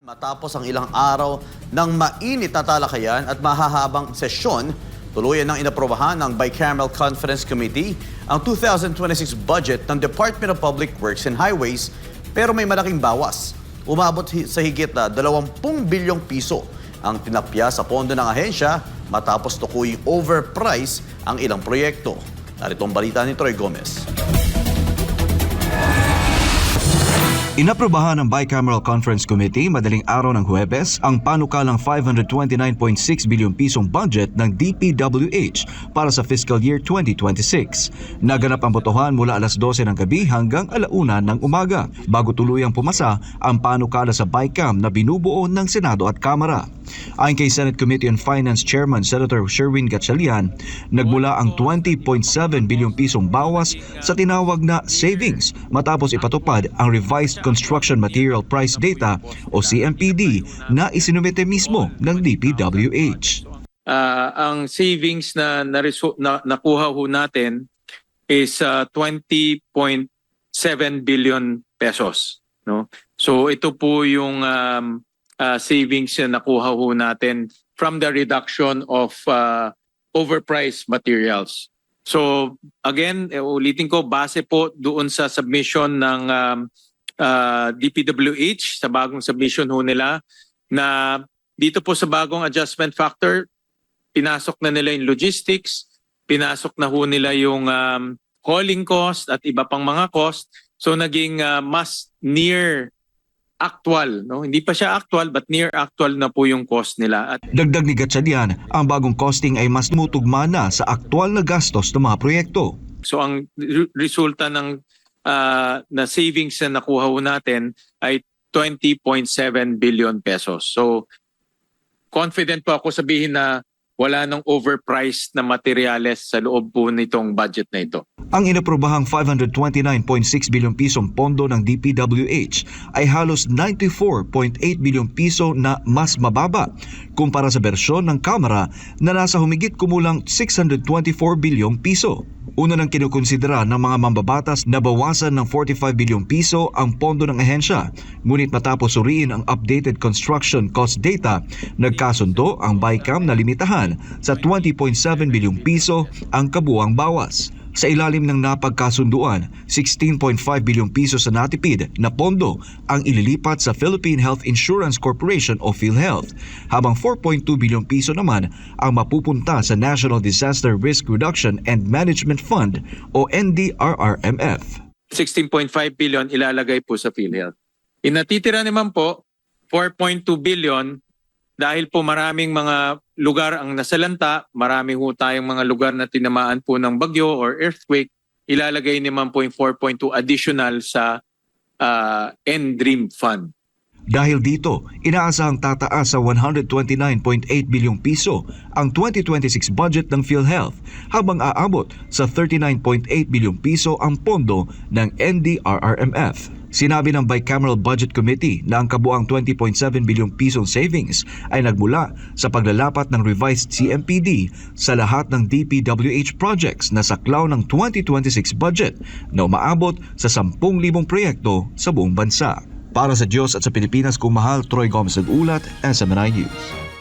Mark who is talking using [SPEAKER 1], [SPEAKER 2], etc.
[SPEAKER 1] Matapos ang ilang araw ng mainit na talakayan at mahahabang sesyon, tuluyan ng inaprobahan ng Bicameral Conference Committee ang 2026 budget ng Department of Public Works and Highways, pero may malaking bawas. Umabot sa higit na 20 bilyong piso ang tinapya sa pondo ng ahensya matapos tukuying overprice ang ilang proyekto. Narito ang balita ni Troy Gomez.
[SPEAKER 2] Inaprobahan ng Bicameral Conference Committee madaling araw ng Huwebes ang panukalang 529.6 bilyong pisong budget ng DPWH para sa fiscal year 2026. Naganap ang botohan mula alas 12 ng gabi hanggang alauna ng umaga bago tuluyang pumasa ang panukala sa Bicam na binubuo ng Senado at Kamara. Ayon kay Senate Committee on Finance Chairman Senator Sherwin Gatchalian, nagmula ang 20.7 bilyong pisong bawas sa tinawag na savings matapos ipatupad ang Revised Construction Material Price Data o CMPD na isinumite mismo ng DPWH.
[SPEAKER 3] Ang savings na nakuha ho natin is 20.7 billion pesos. No? So ito po yung savings na nakuha ho natin from the reduction of overpriced materials. So again, ulitin ko, base po doon sa submission ng DPWH, sa bagong submission ho nila, na dito po sa bagong adjustment factor, pinasok na nila yung logistics, pinasok na ho nila yung hauling cost at iba pang mga cost. So naging mas near actual, no? Hindi pa siya actual but near actual na po yung cost nila. At
[SPEAKER 2] dagdag ni Gatchalian, ang bagong costing ay mas tumutugma na sa aktual na gastos ng mga proyekto.
[SPEAKER 3] so ang resulta ng na savings na nakuha ho natin ay 20.7 billion pesos. So confident po ako sabihin na wala nang overpriced na materyales sa loob po nitong budget na ito.
[SPEAKER 2] Ang inaprobahang 529.6 bilyong pisong pondo ng DPWH ay halos 94.8 bilyong piso na mas mababa kumpara sa bersyon ng Kamara na nasa humigit kumulang 624 bilyong piso. Una nang kinukonsidera ng mga mambabatas na bawasan ng 45 bilyong piso ang pondo ng ahensya. Ngunit matapos suriin ang updated construction cost data, nagkasundo ang Bicam na limitahan sa 20.7 bilyong piso ang kabuuang bawas. Sa ilalim ng napagkasunduan, 16.5 bilyong piso sa natipid na pondo ang ililipat sa Philippine Health Insurance Corporation o PhilHealth, habang 4.2 bilyong piso naman ang mapupunta sa National Disaster Risk Reduction and Management Fund o NDRRMF.
[SPEAKER 3] 16.5 billion ilalagay po sa PhilHealth. Inatitira naman po 4.2 billion dahil po maraming mga lugar ang nasalanta, marami ho tayong mga lugar na tinamaan po ng bagyo or earthquake, ilalagay naman po yung 4.2 additional sa NDREAM Fund.
[SPEAKER 2] Dahil dito, inaasahang tataas sa 129.8 bilyong piso ang 2026 budget ng PhilHealth habang aabot sa 39.8 bilyong piso ang pondo ng NDRRMF. Sinabi ng Bicameral Budget Committee na ang kabuang 20.7 bilyong pisong savings ay nagmula sa paglalapat ng revised CMPD sa lahat ng DPWH projects na saklaw ng 2026 budget na umaabot sa 10,000 proyekto sa buong bansa. Para sa Diyos at sa Pilipinas, kumahal, Troy Gomez nag-ulat, SMNI News.